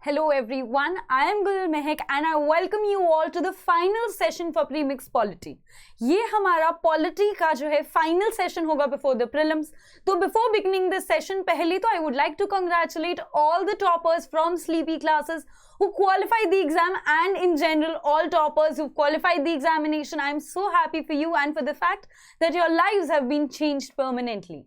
Hello everyone, I am Gul Mehak and I welcome you all to the final session for Premix Polity. ये हमारा polity का जो है final session होगा before the prelims. तो before beginning this session पहले तो I would like to congratulate all the toppers from Sleepy Classes who qualified the exam and in general all toppers who qualified the examination. I am so happy for you and for the fact that your lives have been changed permanently.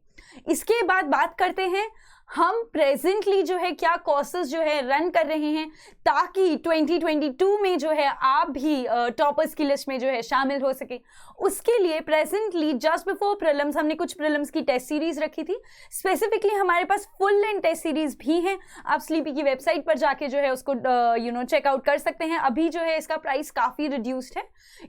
इसके बाद बात करते हैं हम presently जो है क्या courses जो है रन कर रहे हैं ताकि 2022 में जो है आप भी टॉपर्स की लिस्ट में जो है शामिल हो सके. उसके लिए प्रेजेंटली जस्ट बिफोर प्रीलिम्स हमने कुछ प्रीलिम्स की टेस्ट सीरीज रखी थी. स्पेसिफिकली हमारे पास फुल लेंथ टेस्ट सीरीज भी हैं. आप स्लीपी की वेबसाइट पर जाके जो है उसको चेकआउट कर सकते हैं. अभी जो है इसका प्राइस काफ़ी रिड्यूस्ड है.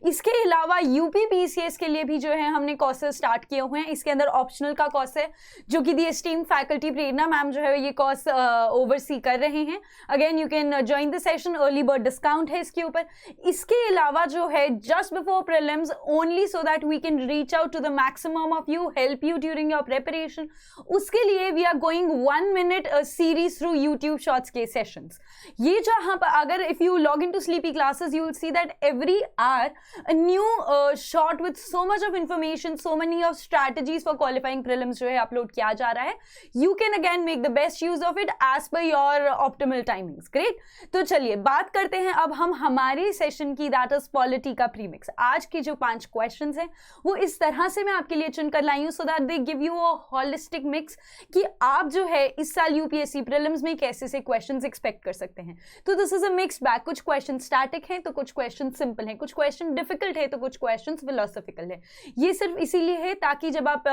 इसके अलावा यूपी पीसीएस के लिए भी जो है हमने कोर्सेज स्टार्ट किए हुए हैं. इसके अंदर ऑप्शनल का कोर्स है जो कि the esteemed faculty Prerna ma'am जो है ये कोर्स ओवरसी कर रहे हैं. Again you can join the session, early bird discount है इसके ऊपर. इसके अलावा जो है just before prelims only so that we can reach out to the maximum of you, help you during your preparation. उसके लिए we are going 1 minute series through YouTube shorts के सेशंस. ये जहाँ पर अगर if you log in to Sleepy Classes you will see that every hour a new short with so much of information, so many of strategies for qualifying prelims जो है upload किया जा रहा है. You can again make the best use of it as per your optimal timings. Great. तो चलिए बात करते हैं अब हम हमारे सेशन की, दैट इज पॉलिटी का प्रीमिक्स. आज के जो 5 क्वेश्चंस हैं वो इस तरह से मैं आपके लिए चुनकर लाई हूं so that they give you a holistic mix कि आप जो है इस साल यूपीएससी प्रीलिम्स में कैसे से क्वेश्चंस एक्सपेक्ट कर सकते हैं. तो this is a mixed bag. कुछ क्वेश्चन स्टैटिक हैं तो कुछ क्वेश्चन सिंपल हैं, कुछ क्वेश्चन डिफिकल्ट है तो कुछ क्वेश्चन फिलोसॉफिकल है. ये सिर्फ इसीलिए है ताकि जब आप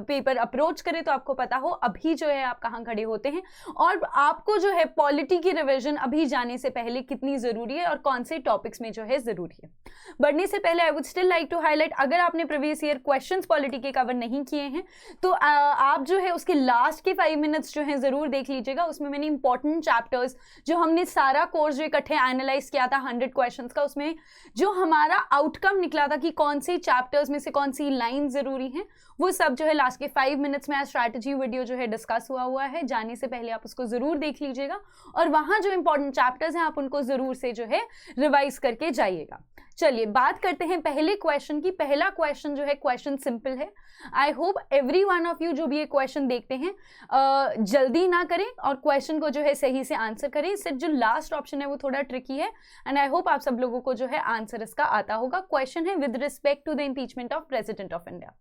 पेपर अप्रोच करें तो आपको पता हो अभी जो है आप कहाँ खड़े होते हैं और आपको जो है पॉलिटी की रिवीजन अभी जाने से पहले कितनी जरूरी है और कौन से टॉपिक्स में जो है जरूरी है. बढ़ने से पहले I would still like to highlight, अगर आपने प्रीवियस ईयर क्वेश्चंस पॉलिटी के कवर नहीं किए हैं तो आप जो है उसके लास्ट के 5 मिनट्स जो है जरूर देख लीजिएगा. उसमें मैंने इंपॉर्टेंट चैप्टर्स जो हमने सारा कोर्स जो इकट्ठे एनालाइज किया था 100 क्वेश्चंस का, उसमें जो हमारा आउटकम निकला था कि कौन से चैप्टर्स में से कौन सी लाइन जरूरी है वो सब जो है लास्ट के 5 मिनट्स में स्ट्रैटेजी वीडियो जो है डिस्कस हुआ है. जाने से पहले आप उसको जरूर देख लीजिएगा और वहां जो इंपॉर्टेंट चैप्टर्स हैं आप उनको जरूर से जो है रिवाइज करके जाइएगा. चलिए बात करते हैं पहले क्वेश्चन की. पहला क्वेश्चन जो है क्वेश्चन सिंपल है. I hope every one of you जो भी ये क्वेश्चन देखते हैं जल्दी ना करें और क्वेश्चन को जो है सही से आंसर करें. सिर्फ जो लास्ट ऑप्शन है वो थोड़ा ट्रिकी है एंड आई होप आप सब लोगों को जो है आंसर इसका आता होगा. क्वेश्चन है with respect to the impeachment of president of India.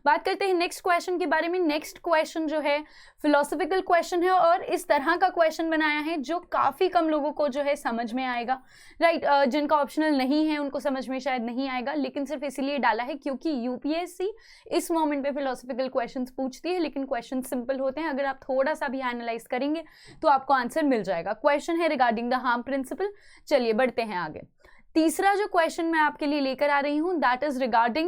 बात करते हैं नेक्स्ट क्वेश्चन के बारे में. नेक्स्ट क्वेश्चन जो है फिलोसॉफिकल क्वेश्चन है और इस तरह का क्वेश्चन बनाया है जो काफ़ी कम लोगों को जो है समझ में आएगा. राइट. जिनका ऑप्शनल नहीं है उनको समझ में शायद नहीं आएगा, लेकिन सिर्फ इसीलिए डाला है क्योंकि यूपीएससी इस मोमेंट पे फिलोसॉफिकल क्वेश्चंस पूछती है लेकिन क्वेश्चन सिंपल होते हैं. अगर आप थोड़ा सा भी एनालाइज करेंगे तो आपको आंसर मिल जाएगा. क्वेश्चन है रिगार्डिंग द हार्म प्रिंसिपल. चलिए बढ़ते हैं आगे. तीसरा जो क्वेश्चन मैं आपके लिए लेकर आ रही हूँ दैट इज रिगार्डिंग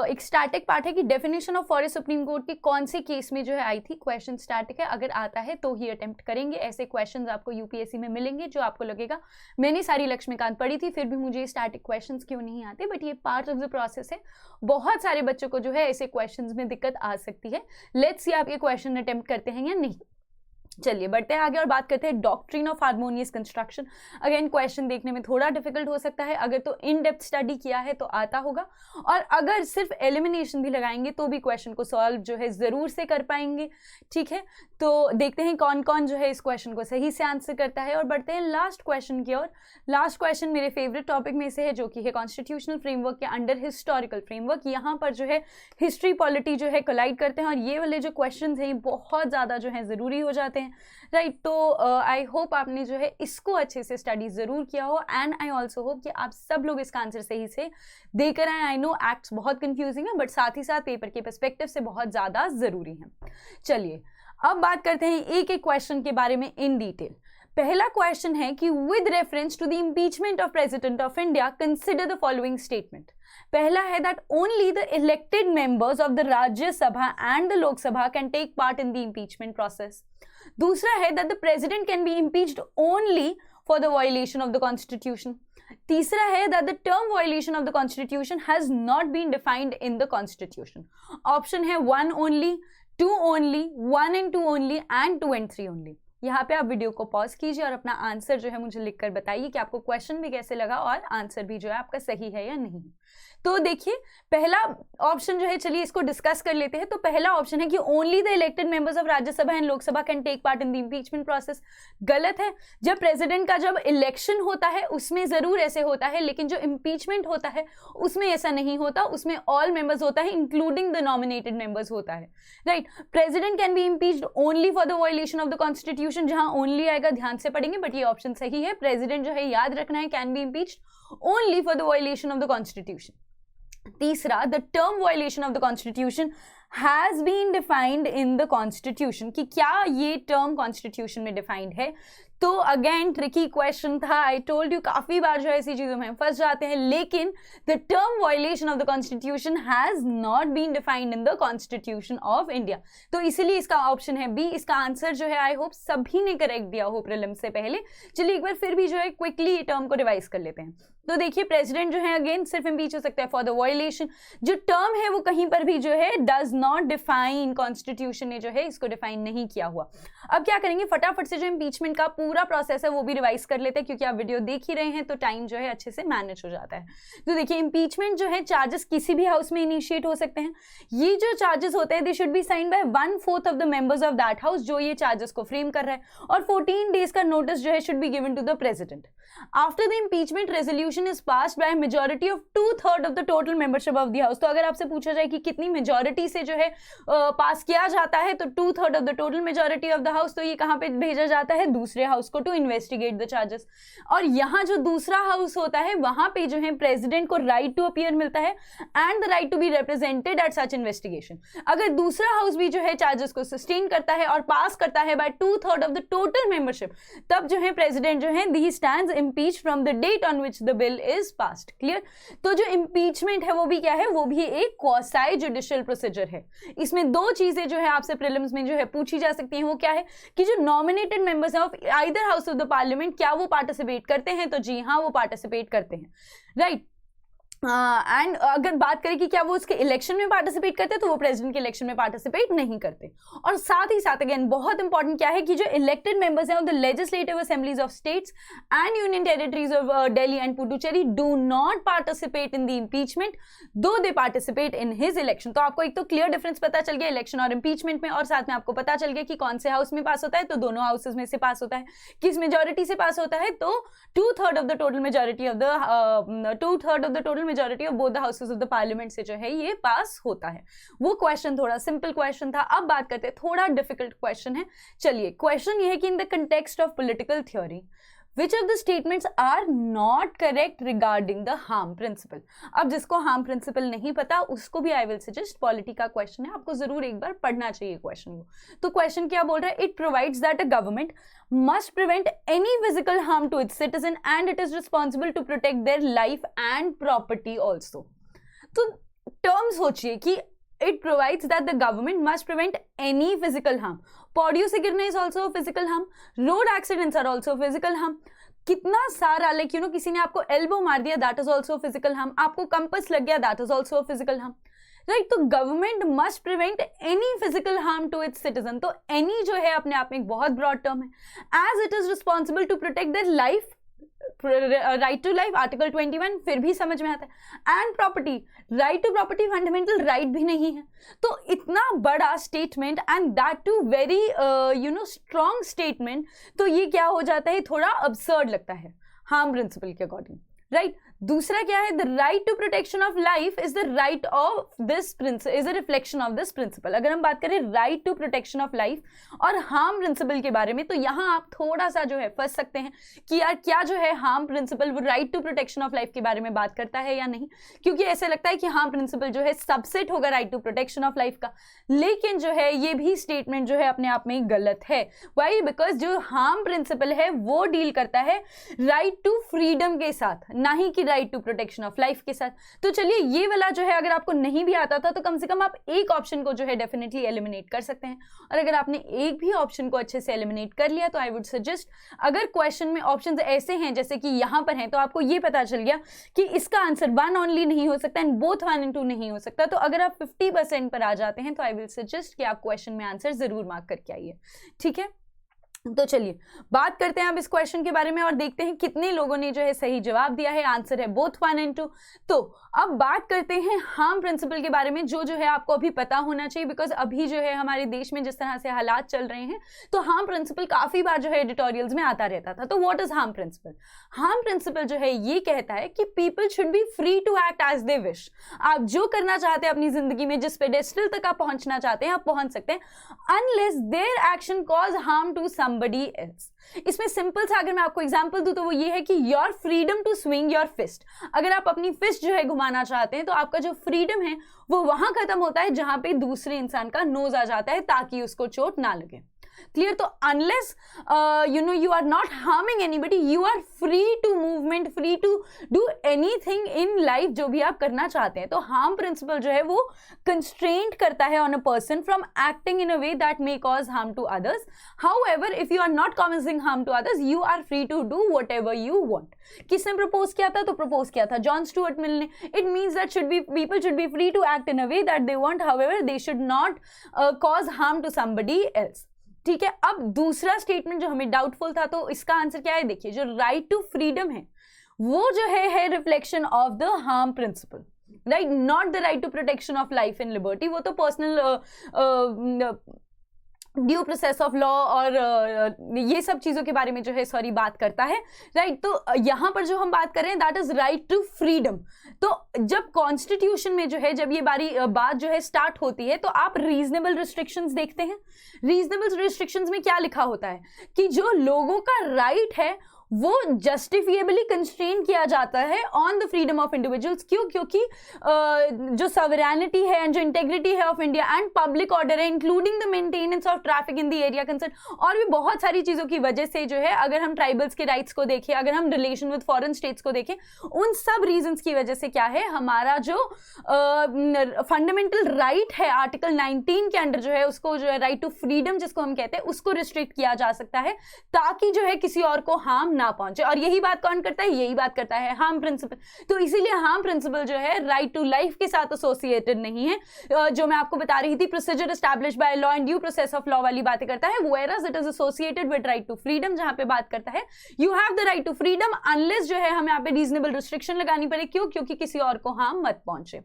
एक स्टैटिक पार्ट है कि definition of forest supreme court की कौन से केस में जो है आई थी. क्वेश्चन स्टैटिक है, अगर आता है तो ही अटेम्प्ट करेंगे. ऐसे क्वेश्चंस आपको यूपीएससी में मिलेंगे जो आपको लगेगा मैंने सारी लक्ष्मीकांत पढ़ी थी फिर भी मुझे स्टैटिक क्वेश्चंस क्यों नहीं आते, बट ये पार्ट ऑफ द प्रोसेस है. बहुत सारे बच्चों को जो है ऐसे क्वेश्चंस में दिक्कत आ सकती है. लेट्स सी आप ये क्वेश्चन अटेम्प्ट करते हैं या नहीं. चलिए बढ़ते हैं आगे और बात करते हैं doctrine of harmonious construction. Again question देखने में थोड़ा डिफिकल्ट हो सकता है, अगर तो इन डेप्थ स्टडी किया है तो आता होगा और अगर सिर्फ एलिमिनेशन भी लगाएंगे तो भी क्वेश्चन को सॉल्व जो है ज़रूर से कर पाएंगे. ठीक है, तो देखते हैं कौन कौन जो है इस क्वेश्चन को सही से आंसर करता है और बढ़ते हैं लास्ट क्वेश्चन की ओर. लास्ट क्वेश्चन मेरे फेवरेट टॉपिक में से है जो कि है कॉन्स्टिट्यूशनल फ्रेमवर्क के अंडर हिस्टोरिकल फ्रेमवर्क. यहाँ पर जो है हिस्ट्री पॉलिटी जो है कोलाइड करते हैं और ये वाले जो क्वेश्चन हैं बहुत ज़्यादा जो है ज़रूरी हो जाते हैं. राइट. तो आई होप आपने जो है इसको अच्छे से स्टडी ज़रूर किया हो एंड आई ऑल्सो होप कि आप सब लोग इसका आंसर सही से देकर आए. आई नो एक्ट्स बहुत कंफ्यूजिंग है बट साथ ही साथ पेपर के पर्सपेक्टिव से बहुत ज़्यादा ज़रूरी है. चलिए अब बात करते हैं एक एक क्वेश्चन के बारे में इन डिटेल. पहला क्वेश्चन है कि with reference to the impeachment of president of India consider the following statement. पहला है that only the elected members of the Rajya Sabha and the Lok Sabha can take part in the impeachment process. दूसरा है that the president can be impeached only for the violation of the constitution. तीसरा है that the term violation of the constitution has not been defined in the constitution. Option है 1 only, 2 only, 1 and 2 only and 2 and 3 only. यहाँ पे आप video को pause कीजिए और अपना आंसर जो है मुझे लिखकर बताइए कि आपको क्वेश्चन भी कैसे लगा और आंसर भी जो है आपका सही है या नहीं। तो देखिए पहला ऑप्शन जो है, चलिए इसको डिस्कस कर लेते हैं। तो पहला ऑप्शन है कि only the elected members of Rajya Sabha and Lok Sabha can take part in the impeachment process. गलत है। जब प्रेसिडेंट का जब इलेक्शन होता है उसमें जरूर ऐसे होता है, लेकिन जो इंपीचमेंट होता है उसमें ऐसा नहीं होता, उसमें ऑल मेंबर्स होता है इंक्लूडिंग द नॉमिनेटेड मेंबर्स होता है, right. President can be impeached only for the violation of the constitution, जहां ओनली आएगा ध्यान से पढ़ेंगे, बट ये ऑप्शन सही है। प्रेसिडेंट जो है याद रखना है, can be impeached only for the violation of the constitution. तीसरा, the term violation of the constitution has been defined in the constitution, कि क्या ये टर्म कॉन्स्टिट्यूशन में डिफाइंड है। तो अगेन ट्रिकी क्वेश्चन था, आई टोल्ड यू काफी बार जो है ऐसी चीजों में हम फंस जाते हैं, लेकिन the term violation of the constitution has not been defined in the constitution of India. तो इसीलिए इसका ऑप्शन है बी। इसका आंसर जो है आई होप सभी ने करेक्ट दिया हो प्रीलिम से पहले। चलिए एक बार फिर भी जो है क्विकली टर्म को रिवाइज कर लेते हैं। तो देखिए प्रेसिडेंट जो है अगेन सिर्फ इंपीच हो सकता है फॉर द वायलेशन। जो टर्म है वो कहीं पर भी जो है डज नॉट डिफाइन, कॉन्स्टिट्यूशन ने जो है इसको डिफाइन नहीं किया हुआ। अब क्या करेंगे, फटाफट से जो इंपीचमेंट का पूरा प्रोसेस है वो भी रिवाइज कर लेते हैं, क्योंकि आप वीडियो देख ही रहे हैं तो टाइम जो है अच्छे से मैनेज हो जाता है। तो देखिए इंपीचमेंट जो है चार्जेस किसी भी हाउस में इनिशिएट हो सकते हैं। ये जो चार्जेस होते हैं they should be signed by 1/4 of the members of that house, जो ये चार्जेस को फ्रेम कर रहा है, और 14 डेज का नोटिस जो है should be given to the president. After the impeachment resolution is passed by majority of 2/3 of the total membership of the house. तो अगर आपसे पूछा जाए कि कितनी मेजॉरिटी से जो है पास किया जाता है, तो 2/3 of the total majority of the house. तो ये कहां पे भेजा जाता है, दूसरे हाउस को, टू इन्वेस्टिगेट द चार्जेस। और यहाँ जो दूसरा हाउस होता है वहां पे जो है प्रेसिडेंट को राइट टू अपीयर मिलता है and the right to be represented at such investigation. अगर दूसरा हाउस भी जो है चार्जेस को सस्टेन करता है और पास करता है by 2/3 of the total membership, तब जो है प्रेसिडेंट जो है he stands impeached from the date on which the bill is passed. Clear. तो जो इम्पीचमेंट है वो भी क्या है, वो भी एक क्वासी जुडिशियल प्रोसीजर है। इसमें दो चीजें जो है आपसे प्रीलिम्स में जो है पूछी जा सकती हैं। वो क्या है कि जो nominated members of either house of the parliament, क्या वो पार्टिसिपेट करते हैं। तो जी हाँ, वो पार्टिसिपेट करते हैं, राइट। एंड अगर बात करें कि क्या वो उसके इलेक्शन में पार्टिसिपेट करते हैं, तो वो प्रेसिडेंट के इलेक्शन में पार्टिसिपेट नहीं करते। और साथ ही साथ अगेन बहुत इंपॉर्टेंट क्या है कि जो इलेक्टेड मेंबर्स हैं of the legislative assemblies of states and union territories of Delhi and Puducherry do not participate in the impeachment though they participate in his election. तो आपको एक तो क्लियर डिफरेंस पता चल गया इलेक्शन और इंपीचमेंट में, और साथ में आपको पता चल गया कि कौन से हाउस में पास होता है। तो दोनों हाउसेज में से पास होता है। किस मेजोरिटी से पास होता है, तो 2/3 of the total majority of the 2/3 of the total majority of both the houses of the parliament से जो है ये पास होता है। वो क्वेश्चन थोड़ा सिंपल क्वेश्चन था। अब बात करते हैं थोड़ा डिफिकल्ट क्वेश्चन है। चलिए क्वेश्चन ये है कि in the context of political theory which of the statements are not correct regarding the harm principle। अब जिसको harm principle नहीं पता उसको भी I will suggest पॉलिटी का क्वेश्चन है, आपको जरूर एक बार पढ़ना चाहिए क्वेश्चन को। तो क्वेश्चन क्या बोल रहा है, it provides that a government must prevent any physical harm to its citizen and it is responsible to protect their life and property also। तो टर्म सोचिए कि it provides that the government must prevent any physical harm। पौड़ियों से गिरना is also a physical harm, road accidents are also a physical harm। कितना सारा like you know किसी ने आपको एल्बो मार दिया, that is also physical harm. आपको कंपस लग गया, that is also physical harm, right. तो government must prevent any physical harm to its citizen. तो एनी जो है अपने आप में एक बहुत ब्रॉड टर्म है। As it is responsible to protect their life, right to life article 21 फिर भी समझ में आता है, and property, right to property fundamental right भी नहीं है। तो इतना बड़ा statement and that too very you know strong statement, तो ये क्या हो जाता है, थोड़ा अब्सर्ड लगता है हार्म प्रिंसिपल के अकॉर्डिंग, राइट। दूसरा क्या है, the right to protection of life is the right of this principle, is a reflection of this principle. अगर हम बात करें right to protection of life और हार्म प्रिंसिपल के बारे में, तो यहाँ आप थोड़ा सा जो है फंस सकते हैं कि यार क्या जो है हार्म प्रिंसिपल वो right to protection of life के बारे में बात करता है या नहीं, क्योंकि ऐसे लगता है कि हार्म प्रिंसिपल जो है सबसेट होगा right to protection of life का। लेकिन जो है ये भी स्टेटमेंट जो है अपने आप में गलत है। वाई, बिकॉज जो हार्म प्रिंसिपल है वो डील करता है राइट टू फ्रीडम के साथ, ना ही कि right to protection of life के साथ। तो चलिए ये वाला जो है अगर आपको नहीं भी आता था तो कम से कम आप एक ऑप्शन को जो है डेफिनेटली एलिमिनेट कर सकते हैं। और अगर आपने एक भी ऑप्शन को अच्छे से एलिमिनेट कर लिया तो आई वुड सजेस्ट, अगर क्वेश्चन में ऑप्शंस ऐसे हैं जैसे कि यहां पर हैं, तो आपको ये पता चल गया कि इसका आंसर 1 ओनली नहीं हो सकता एंड बोथ 1 and 2 नहीं हो सकता। तो अगर आप 50% पर आ जाते हैं तो आई विल सजेस्ट कि आप क्वेश्चन में आंसर जरूर मार्क करके आइए, ठीक है। तो चलिए बात करते हैं अब इस क्वेश्चन के बारे में और देखते हैं कितने लोगों ने जो है सही जवाब दिया है। आंसर है बोथ 1 and 2। तो अब बात करते हैं हार्म प्रिंसिपल के बारे में, जो है आपको अभी पता होना चाहिए, बिकॉज अभी जो है हमारे देश में जिस तरह से हालात चल रहे हैं तो हार्म प्रिंसिपल काफी बार जो है एडिटोरियल्स में आता रहता था। तो what is harm principle? Harm principle जो है ये कहता है कि people should be free to act as they wish. आप जो करना चाहते हैं अपनी जिंदगी में, जिस पेडेस्टल तक आप पहुंचना चाहते हैं, आप पहुंच सकते हैं, unless their action cause harm to somebody else। इसमें सिंपल सा अगर मैं आपको एग्जांपल दूं तो वो ये है कि your freedom to swing your fist. अगर आप अपनी फिस्ट जो है घुमाना चाहते हैं तो आपका जो फ्रीडम है वो वहां खत्म होता है जहां पे दूसरे इंसान का नोज आ जाता है ताकि उसको चोट ना लगे। क्लियर? तो unless you are not harming anybody, you are free to movement, free to do anything in life जो भी आप करना चाहते हैं। तो harm principle जो है वो constraint करता है on a person from acting in a way that may cause harm to others. However, if you are not causing harm to others, you are free to do whatever you want. किसने propose किया था? तो propose किया था John Stuart Mill ने। It means that people should be free to act in a way that they want, however they should not cause harm to somebody else। ठीक है, अब दूसरा स्टेटमेंट जो हमें डाउटफुल था, तो इसका आंसर क्या है? देखिए, जो राइट टू फ्रीडम है वो जो है reflection of the harm principle, right, not the right to protection of life and liberty. वो तो personal due process of law और ये सब चीजों के बारे में जो है बात करता है, राइट। तो यहां पर जो हम बात कर रहे हैं that is right to freedom. तो जब कॉन्स्टिट्यूशन में जो है जब ये बात जो है स्टार्ट होती है तो आप रीजनेबल रिस्ट्रिक्शंस देखते हैं। रीजनेबल रिस्ट्रिक्शंस में क्या लिखा होता है कि जो लोगों का राइट है वो जस्टिफिएबली कंस्ट्रेन किया जाता है on the freedom of individuals. क्यों? क्योंकि जो सॉवरेनिटी है एंड जो इंटेग्रिटी है of India and public order है, including the maintenance of traffic in the area concern, और भी बहुत सारी चीजों की वजह से जो है, अगर हम ट्राइबल्स के राइट्स को देखें, अगर हम रिलेशन विद फॉरेन स्टेट्स को देखें, उन सब रीजंस की वजह से क्या है, हमारा जो फंडामेंटल राइट है आर्टिकल 19 के अंडर जो है उसको जो है राइट टू फ्रीडम जिसको हम कहते हैं उसको रिस्ट्रिक्ट किया जा सकता है ताकि जो है किसी और को हार्म ना पहुंचे। और यही बात कौन करता है? यही बात करता है हार्म प्रिंसिपल। तो इसीलिए हार्म प्रिंसिपल जो है राइट टू लाइफ के साथ एसोसिएटेड नहीं है। जो मैं आपको बता रही थी procedure establish by law and due process of law वाली बातें करता है, whereas it is associated with right to freedom, जहां पे बात करता है you have the right to freedom unless जो है हमें यहाँ पे रीजनेबल रिस्ट्रिक्शन लगानी पड़े। क्यों? क्योंकि किसी और को हार्म मत पहुंचे।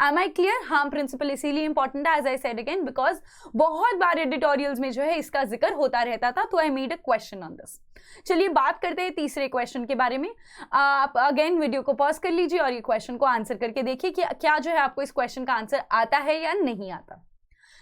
Am I clear? Harm principle इसीलिए इंपॉर्टेंट है, as I said again, because बहुत बार एडिटोरियल्स में जो है इसका जिक्र होता रहता था, तो I made a question on this. चलिए बात करते हैं तीसरे क्वेश्चन के बारे में। आप अगेन वीडियो को पॉज कर लीजिए और ये क्वेश्चन को आंसर करके देखिए कि क्या जो है आपको इस क्वेश्चन का आंसर आता है या नहीं आता।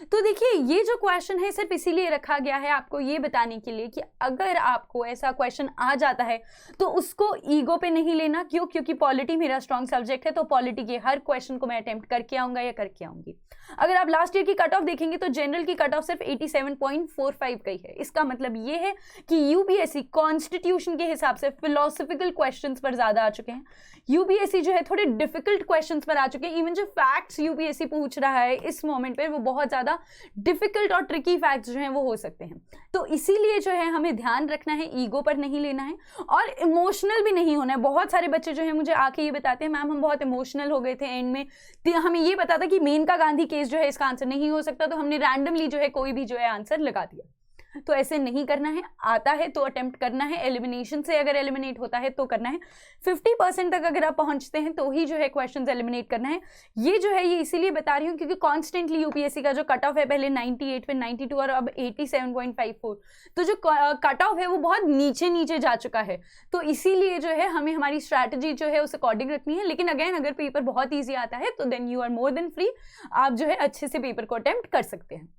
तो देखिए, ये जो क्वेश्चन है सिर्फ इसीलिए रखा गया है आपको ये बताने के लिए कि अगर आपको ऐसा क्वेश्चन आ जाता है तो उसको ईगो पे नहीं लेना। क्यों? क्योंकि पॉलिटी मेरा स्ट्रॉन्ग सब्जेक्ट है, तो पॉलिटी के हर क्वेश्चन को मैं अटेम्प्ट करके आऊंगा या करके आऊंगी। अगर आप लास्ट ईयर की कट ऑफ देखेंगे तो जनरल की कट ऑफ सिर्फ 87.45 गई है। इसका मतलब ये है कि यूपीएससी कॉन्स्टिट्यूशन के हिसाब से फिलोसफिकल क्वेश्चंस पर ज्यादा आ चुके हैं। यूपीएससी जो है थोड़े डिफिकल्ट क्वेश्चंस पर आ चुके हैं। इवन जो फैक्ट्स यूपीएससी पूछ रहा है इस मोमेंट पे वो बहुत ज्यादा डिफिकल्ट और ट्रिकी फैक्ट्स जो हैं वो हो सकते हैं। तो इसीलिए जो है हमें ध्यान रखना है, ईगो पर नहीं लेना है और इमोशनल भी नहीं होना है। बहुत सारे बच्चे जो है मुझे आके ये बताते हैं मैम हम बहुत इमोशनल हो गए थे एंड में, हमें ये पता था कि मेनका गांधी केस जो है इसका आंसर नहीं हो सकता, तो हमने रैंडमली जो है कोई भी जो है आंसर लगा दिया। तो ऐसे नहीं करना है। आता है तो अटेम्प्ट करना है, एलिमिनेशन से अगर एलिमिनेट होता है तो करना है। 50% तक अगर आप पहुंचते हैं तो ही जो है क्वेश्चंस एलिमिनेट करना है। ये जो है ये इसीलिए बता रही हूँ क्योंकि कॉन्स्टेंटली यूपीएससी का जो कट ऑफ है पहले 98 फिर 92 और अब 87.54, तो जो कट ऑफ है वो बहुत नीचे नीचे जा चुका है। तो इसीलिए जो है हमें हमारी स्ट्रैटेजी जो है उस अकॉर्डिंग रखनी है। लेकिन अगेन अगर पेपर बहुत ईजी आता है तो then you are more than free, आप जो है अच्छे से पेपर को अटेम्प्ट कर सकते हैं।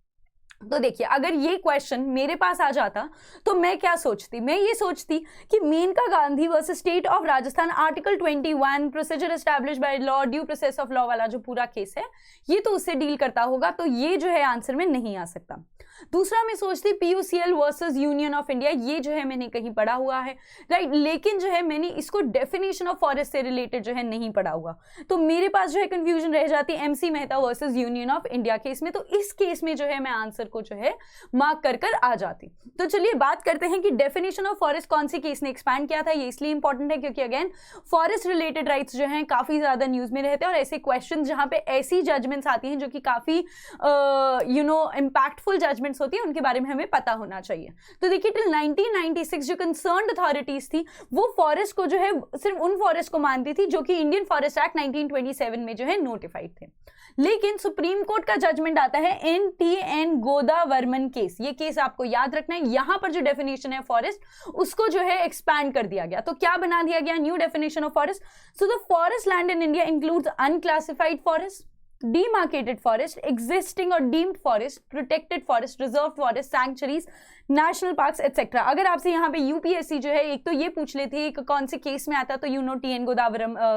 तो देखिए, अगर ये क्वेश्चन मेरे पास आ जाता तो मैं क्या सोचती, मैं ये सोचती कि Maneka Gandhi versus state of Rajasthan article 21 procedure establish by law due process of law वाला जो पूरा केस है ये तो उससे डील करता होगा, तो ये जो है आंसर में नहीं आ सकता। दूसरा मैं सोचती PUCL versus union of India, ये जो है मैंने कहीं पढ़ा हुआ है, राइट, लेकिन जो है मैंने इसको डेफिनेशन ऑफ फॉरेस्ट से रिलेटेड जो है नहीं पढ़ा हुआ, तो मेरे पास जो है कंफ्यूजन रह जाती है MC Mehta versus union of India case में। तो इस केस में जो है मैं आंसर को जो है मार्क कर कर आ जाती। तो चलिए बात करते हैं कि डेफिनेशन ऑफ फॉरेस्ट कौन सी केस ने एक्सपैंड किया था। ये इसलिए इंपॉर्टेंट है क्योंकि अगेन फॉरेस्ट रिलेटेड राइट्स जो हैं काफी ज्यादा न्यूज में रहते हैं और ऐसे क्वेश्चन जहां पे ऐसी जजमेंट्स आती हैं जो कि काफी इम्पैक्टफुल जजमेंट अमेंडमेंट्स होती है उनके बारे में हमें पता होना चाहिए। तो देखिए टिल 1996 जो कंसर्न्ड अथॉरिटीज थी वो फॉरेस्ट को जो है सिर्फ उन फॉरेस्ट को मानती थी जो कि इंडियन फॉरेस्ट एक्ट 1927 में जो है नोटिफाइड थे। लेकिन सुप्रीम कोर्ट का जजमेंट आता है NTN गोदावर्मन केस, ये केस आपको याद रखना है। यहां पर जो डेफिनेशन है फॉरेस्ट उसको जो है एक्सपैंड कर दिया गया। तो क्या बना दिया गया, new definition of forest. So the forest land in India includes unclassified forest, demarcated forest, existing or deemed forest, protected forest, reserved forest, sanctuaries, national parks etcetera. अगर आपसे यहाँ पे यूपीएससी जो है एक तो ये पूछ लेती है कि कौन से केस में आता है, तो you know TN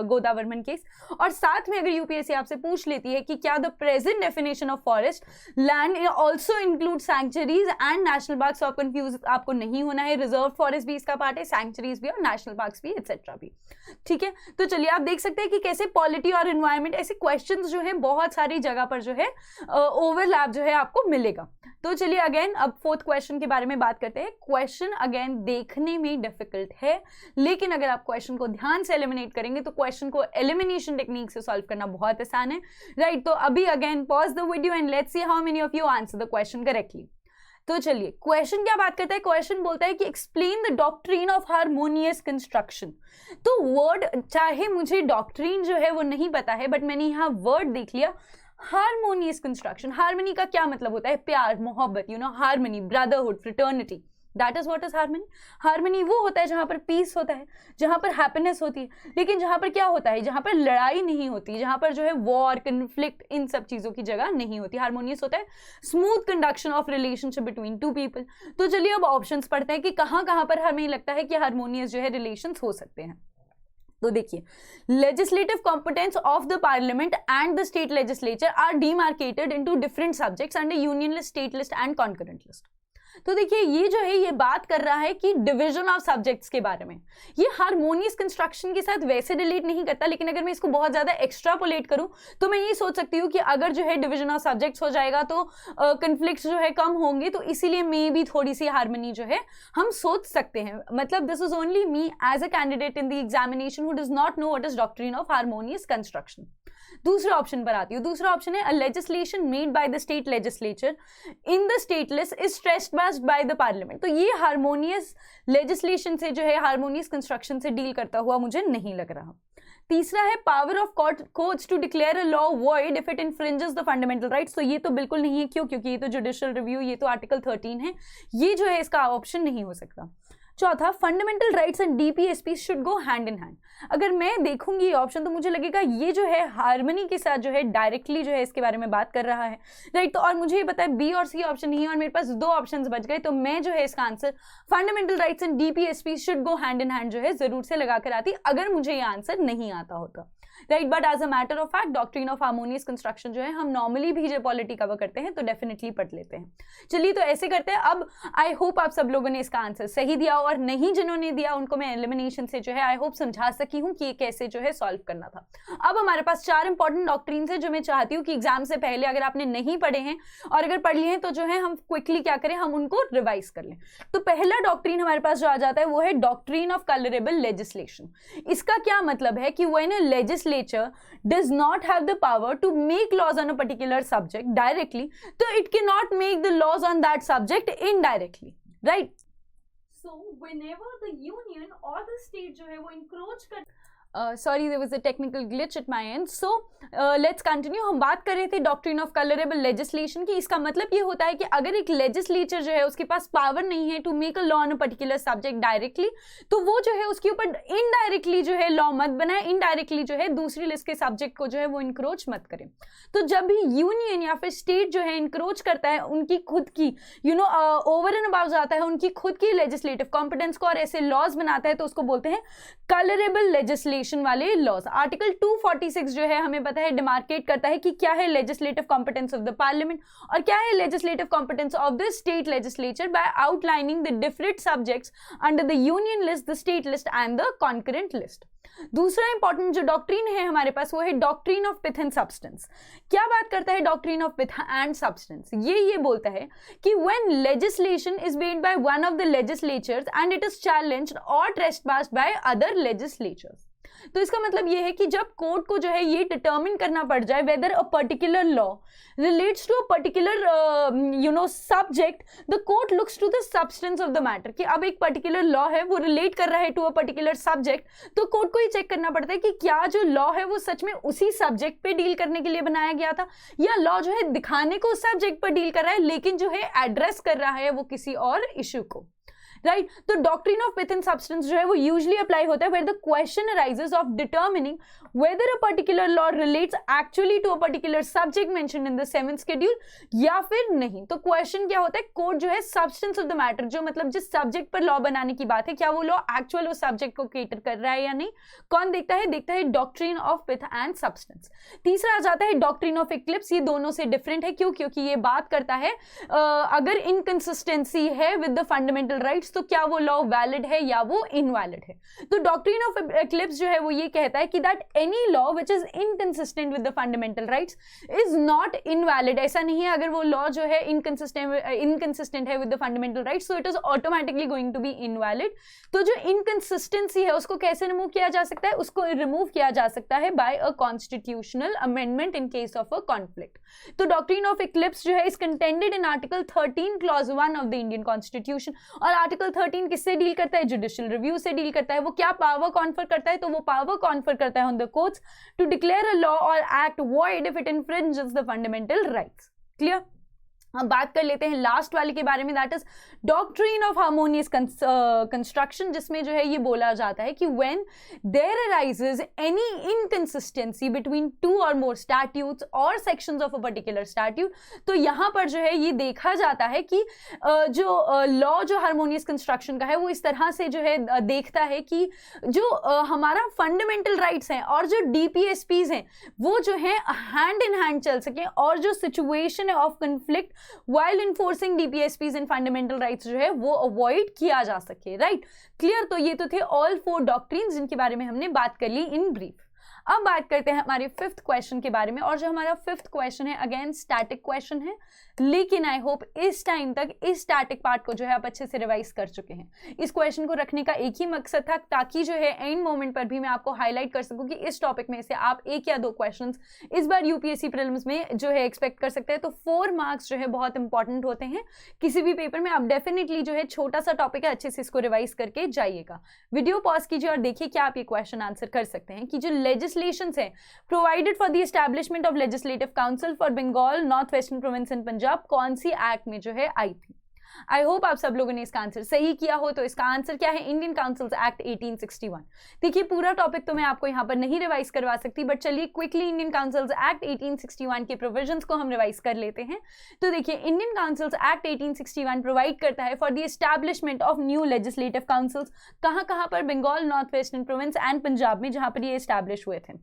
Godavarman case, और साथ में अगर यूपीएससी आपसे पूछ लेती है कि क्या the present definition of forest land also include sanctuaries and national parks, आप कंफ्यूज आपको नहीं होना है, रिजर्व फॉरेस्ट भी इसका पार्ट है, सैंक्चुरीज भी और नेशनल पार्क्स भी एटसेट्रा भी। ठीक है, तो चलिए आप देख सकते हैं कि कैसे पॉलिटी और एनवायरमेंट ऐसे क्वेश्चन जो है बहुत सारी जगह पर जो है ओवरलैप जो है आपको मिलेगा। तो चलिए अगेन अब फोर्थ क्वेश्चन के बारे में बात करते हैं। क्वेश्चन अगेन देखने में डिफिकल्ट है, लेकिन अगर आप क्वेश्चन को ध्यान से एलिमिनेट करेंगे तो क्वेश्चन को एलिमिनेशन टेक्निक से सॉल्व करना बहुत आसान है, राइट। तो अभी again pause the video and let's see how many of you answer the question correctly. तो चलिए क्वेश्चन क्या बात करता है, क्वेश्चन बोलता है कि explain the doctrine of harmonious construction. तो वर्ड, चाहे मुझे डॉक्ट्रीन जो है वो नहीं पता है, बट मैंने यहाँ वर्ड देख लिया हार्मोनियस कंस्ट्रक्शन। हार्मनी का क्या मतलब होता है, प्यार, मोहब्बत, you know, harmony, brotherhood, fraternity, that is what is harmony. Harmony वो होता है जहां पर पीस होता है, जहां पर हैप्पीनेस होती है, लेकिन जहां पर क्या होता है, जहां पर लड़ाई नहीं होती, जहां पर जो है वॉर, कन्फ्लिक्ट, इन सब चीजों की जगह नहीं होती। हार्मोनियस होता है smooth conduction of relationship between two people. तो चलिए अब ऑप्शंस पढ़ते हैं कि कहां कहां पर हमें लगता है कि हार्मोनियस जो है रिलेशंस हो सकते हैं। तो देखिए, legislative competence of the parliament and the state legislature are demarcated into different subjects under union list, state list and concurrent list. तो देखिए ये जो है ये बात कर रहा है कि डिवीजन ऑफ सब्जेक्ट्स के बारे में। ये हार्मोनियस कंस्ट्रक्शन के साथ वैसे रिलेट नहीं करता, लेकिन अगर मैं इसको बहुत ज्यादा एक्स्ट्रापोलेट करूं तो मैं ये सोच सकती हूँ कि अगर जो है डिवीजन ऑफ सब्जेक्ट्स हो जाएगा तो कन्फ्लिक्ट्स जो है कम होंगे, तो इसीलिए मे भी थोड़ी सी हार्मनी जो है हम सोच सकते हैं। मतलब this is only me as a candidate in the examination who does not know what is doctrine of harmonious construction. दूसरे ऑप्शन पर आती हूँ। दूसरा ऑप्शन है a legislation made by the state legislature in the state list is trespassed by the parliament. तो ये harmonious legislation से जो है, हार्मोनियस कंस्ट्रक्शन से डील करता हुआ मुझे नहीं लग रहा। तीसरा है power of courts to declare a law void if it infringes the fundamental rights. तो ये तो बिल्कुल नहीं है, क्यों? क्योंकि ये तो जुडिशियल रिव्यू, ये तो आर्टिकल 13 है, ये जो है इसका ऑप्शन नहीं हो सकता। चौथा, fundamental rights and DPSP should go hand in hand. अगर मैं देखूंगी ये ऑप्शन तो मुझे लगेगा ये जो है हार्मनी के साथ जो है डायरेक्टली जो है इसके बारे में बात कर रहा है, राइट। तो और मुझे ये पता है B और C ऑप्शन नहीं है और मेरे पास दो ऑप्शंस बच गए, तो मैं जो है इसका answer fundamental rights and DPSP should go hand in hand जो है जरूर से लगाकर आती, अगर मुझे ये आंसर नहीं आता होता, right. But as a matter of fact doctrine of harmonious construction जो है हम नॉर्मली भी जो पॉलिटी कवर करते हैं तो डेफिनेटली पढ़ लेते हैं। चलिए तो ऐसे करते हैं। अब आई होप आप सब लोगों ने इसका आंसर सही दिया, और नहीं जिन्होंने दिया उनको मैं एलिमिनेशन से जो है आई होप समझा सकी हूँ कि ये कैसे जो है सॉल्व करना था। अब हमारे पास 4 इंपॉर्टेंट डॉक्ट्रिन्स है जो मैं चाहती हूँ कि एग्जाम से पहले अगर आपने नहीं पढ़े हैं और अगर पढ़ लिए हैं तो जो है हम क्विकली क्या करें, हम उनको रिवाइज कर लें। तो पहला डॉक्ट्रिन हमारे पास जो आ जाता है वो है डॉक्ट्रिन ऑफ कलरेबल लेजिस्लेशन। इसका क्या मतलब है कि when a legislature does not have the power to make laws on a particular subject directly, so it cannot make the laws on that subject indirectly, right? So whenever the union or the state जो है वो encroach कर sorry there was a technical glitch at my end, so let's continue। हम बात कर रहे थे doctrine of colourable legislation की। इसका मतलब ये होता है कि अगर एक लेजिस्लेचर जो है उसके पास पावर नहीं है to make a law on a particular subject directly, तो वो जो है उसके ऊपर इनडायरेक्टली जो है लॉ मत बनाए, इनडायरेक्टली जो है दूसरी लिस्ट के सब्जेक्ट को जो है वो इंक्रोच मत करें। तो जब भी यूनियन या फिर स्टेट जो है इंक्रोच करता है उनकी खुद की ओवर एंड अबाउट जाता है उनकी खुद की लेजिस्लेटिव कॉम्पिटेंस को और ऐसे लॉज बनाता है, तो उसको बोलते हैं कलरेबल लेजिस्लेशन वाले लॉज। आर्टिकल 246 जो है हमें पता है डिमार्केट करता है कि क्या है legislative competence of the parliament और क्या है legislative competence of the state legislature by outlining the different subjects under the union list, the state list and the concurrent list. दूसरा इंपॉर्टेंट जो डॉक्ट्रिन है हमारे पास वो है doctrine of pith and substance. क्या बात करता है doctrine of pith and substance? ये बोलता है कि when legislation is made by one of the legislatures and it is challenged और ट्रेस्पास्ड बाय अदर लेजिस्लेचर्स। तो इसका मतलब ये है कि जब कोर्ट को जो है ये डिटर्मिन करना पड़ जाए whether a particular law relates to a particular subject, the court looks to the substance of the matter, कि अब एक पर्टिकुलर लॉ है वो रिलेट कर रहा है टू अ पर्टिकुलर सब्जेक्ट, तो कोर्ट को ये चेक करना पड़ता है कि क्या जो लॉ है वो सच में उसी सब्जेक्ट पे डील करने के लिए बनाया गया था, या लॉ जो है दिखाने को उस सब्जेक्ट पर डील कर रहा है लेकिन जो है एड्रेस कर रहा है वो किसी और इश्यू को, राइट। तो doctrine of pith and substance जो है वो यूजुअली अप्लाई होता है where the question arises of determining whether a particular law relates actually to a particular subject mentioned in the 7th schedule या फिर नहीं। तो क्वेश्चन क्या होता है, कोर्ट जो है सब्सटेंस ऑफ द मैटर, जो मतलब जिस सब्जेक्ट पर लॉ बनाने की बात है, क्या वो लॉ एक्चुअल उस सब्जेक्ट को केटर कर रहा है या नहीं, कौन देखता है doctrine of pith and substance. तीसरा आ जाता है डॉक्ट्रिन ऑफ इक्लिप्स। ये दोनों से डिफरेंट है, क्यों? क्योंकि ये बात करता है अगर इनकंसिस्टेंसी है विद द फंडामेंटल राइट्स तो क्या वो लॉ वैलिड है या वो इनवैलिड है। तो डॉक्ट्रिन ऑफ इक्लिप्स जो है वो ये कहता है कि that any law which is inconsistent with the fundamental rights is not invalid। ऐसा नहीं है अगर वो लॉ जो है inconsistent है with the fundamental rights so it is automatically going to be invalid। तो जो inconsistency है उसको कैसे रिमूव किया जा सकता है, उसको रिमूव किया जा सकता है by a constitutional amendment in case of a conflict। तो doctrine of eclipse जो है is contended in article 13 clause 1 of the Indian Constitution। और article 13 किससे डील करता है, जुडिशियल रिव्यू से डील करता है। वो क्या पावर कॉन्फर करता है, तो वो पावर कॉन्फर करता है on the courts to declare a law or act void if it infringes the fundamental rights। Clear? अब बात कर लेते हैं लास्ट वाले के बारे में, that is doctrine of harmonious construction, जिसमें जो है ये बोला जाता है कि when there arises any inconsistency between two और मोर स्टैट्यूट्स और sections of a particular statute, तो यहाँ पर जो है ये देखा जाता है कि जो लॉ जो हार्मोनियस कंस्ट्रक्शन का है वो इस तरह से जो है देखता है कि जो हमारा फंडामेंटल राइट्स हैं और जो डीपीएसपीज हैं वो जो है हैंड इन हैंड चल सकें, और जो सिचुएशन है of conflict while enforcing DPSPs and fundamental rights जो है वो अवॉइड किया जा सके, राइट। क्लियर? तो ये तो थे ऑल 4 डॉक्ट्रिन्स जिनके बारे में हमने बात कर ली इन ब्रीफ। अब बात करते हैं हमारे 5th क्वेश्चन के बारे में, और जो हमारा 5th क्वेश्चन है अगेन स्टैटिक क्वेश्चन है, लेकिन आई होप इस टाइम तक इस स्टैटिक पार्ट को जो है आप अच्छे से रिवाइज कर चुके हैं। इस क्वेश्चन को रखने का एक ही मकसद था ताकि जो है एंड मोमेंट पर भी मैं आपको हाईलाइट कर सकूं कि इस टॉपिक में से आप 1 या 2 क्वेश्चंस इस बार यूपीएससी प्रीलिम्स में जो है एक्सपेक्ट कर सकते हैं। तो 4 मार्क्स जो है बहुत इंपॉर्टेंट होते हैं किसी भी पेपर में। आप डेफिनेटली जो है छोटा सा टॉपिक है, अच्छे से इसको रिवाइज करके जाइएगा। वीडियो पॉज कीजिए और देखिए क्या आप ये क्वेश्चन आंसर कर सकते हैं कि जो लेजिस्लेशन है provided for the establishment of legislative council for Bengal, north western province and Punjab कौन सी एक्ट में जो है आई थी। आई होप आप सब लोगों ने इसका आंसर सही किया हो। तो इसका आंसर क्या है, इंडियन काउंसिल्स एक्ट 1861। देखिए पूरा टॉपिक तो मैं आपको यहाँ पर नहीं रिवाइज करवा सकती, बट चलिए क्विकली इंडियन काउंसिल्स एक्ट 1861 के प्रोविजंस को हम रिवाइज कर लेते हैं। तो देखिए इंडियन काउंसिल्स एक्ट 1861 प्रोवाइड करता है for the establishment of new legislative councils. कहाँ पर, Bengal, north western province and Punjab में, जहाँ पर ये एस्टैब्लिश हुए थे।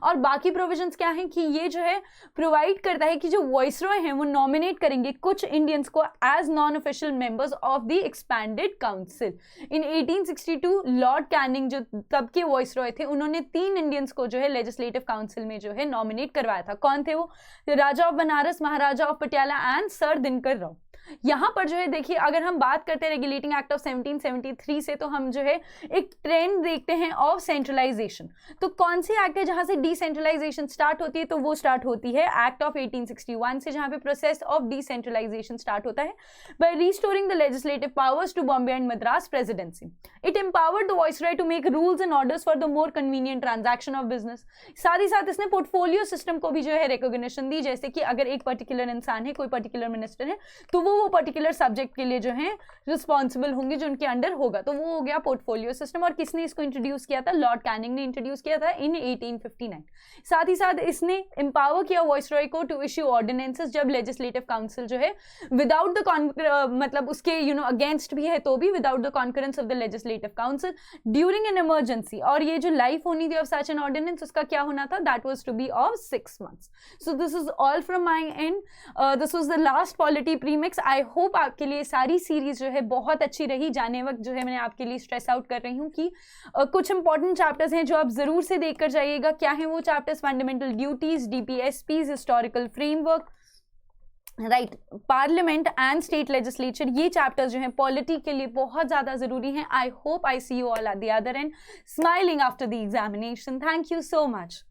और बाकी प्रोविजंस क्या हैं कि ये जो है प्रोवाइड करता है कि जो वॉइसरॉय हैं वो नॉमिनेट करेंगे कुछ इंडियंस को as non official members of the expanded council। in 1862 lord Canning जो तब के वॉइसरॉय थे, उन्होंने 3 इंडियंस को जो है लेजिस्लेटिव काउंसिल में जो है नॉमिनेट करवाया था। कौन थे वो? Raja of Banaras, Maharaja of Patiala and sir Dinkar Rao. यहाँ पर जो है देखिए अगर हम बात करते हैं रेगुलेटिंग एक्ट ऑफ 1773 से, तो हम जो है एक ट्रेंड देखते हैं ऑफ सेंट्रलाइजेशन। तो कौन सी एक्ट है जहां से डिसेंट्रलाइजेशन स्टार्ट होती है? तो वो स्टार्ट होती है एक्ट ऑफ 1861 से, जहां पे प्रोसेस ऑफ डिसेंट्रलाइजेशन स्टार्ट होता है by restoring the legislative powers to Bombay and Madras presidency. It empowered the viceroy to make rules and orders for the more convenient transaction of business. साथ ही साथ इसने पोर्टफोलियो सिस्टम को भी जो है रिकॉग्निशन दी, जैसे कि अगर एक पर्टिकुलर इंसान है, कोई पर्टिकुलर मिनिस्टर है, तो वो पर्टिकुलर सब्जेक्ट के लिए जो है रिस्पॉन्सिबल होंगे, जो उनके अंडर होगा। तो वो हो गया पोर्टफोलियो सिस्टम। और किसने इसको इंट्रोड्यूस किया था? लॉर्ड कैनिंग ने इंट्रोड्यूस किया था इन 1859। साथ ही साथ इसने एम्पावर किया वॉइसरॉय को टू इश्यू ऑर्डिनेंसेस, जब लेजिस्लेटिव काउंसिल जो है विदाउट द मतलब उसके अगेंस्ट भी है तो भी without the concurrence of the legislative council during an emergency. और ये जो लाइफ होनी थी ऑफ सच एन ऑर्डिनेंस, उसका क्या होना था? That was to be of 6 months। So this is all from my end. This was the last polity premix. I hope आपके लिए सारी सीरीज जो है बहुत अच्छी रही। जाने वक्त जो है मैं आपके लिए स्ट्रेस आउट कर रही हूँ कि कुछ इंपॉर्टेंट चैप्टर्स हैं जो आप जरूर से देख कर जाइएगा। क्या है वो chapters? Fundamental duties, DPSPs, historical framework, right, parliament and state legislature, ये चैप्टर्स जो हैं पॉलिटी के लिए बहुत ज़्यादा ज़रूरी हैं. I hope I see you all at the other end smiling after the examination. Thank you so much.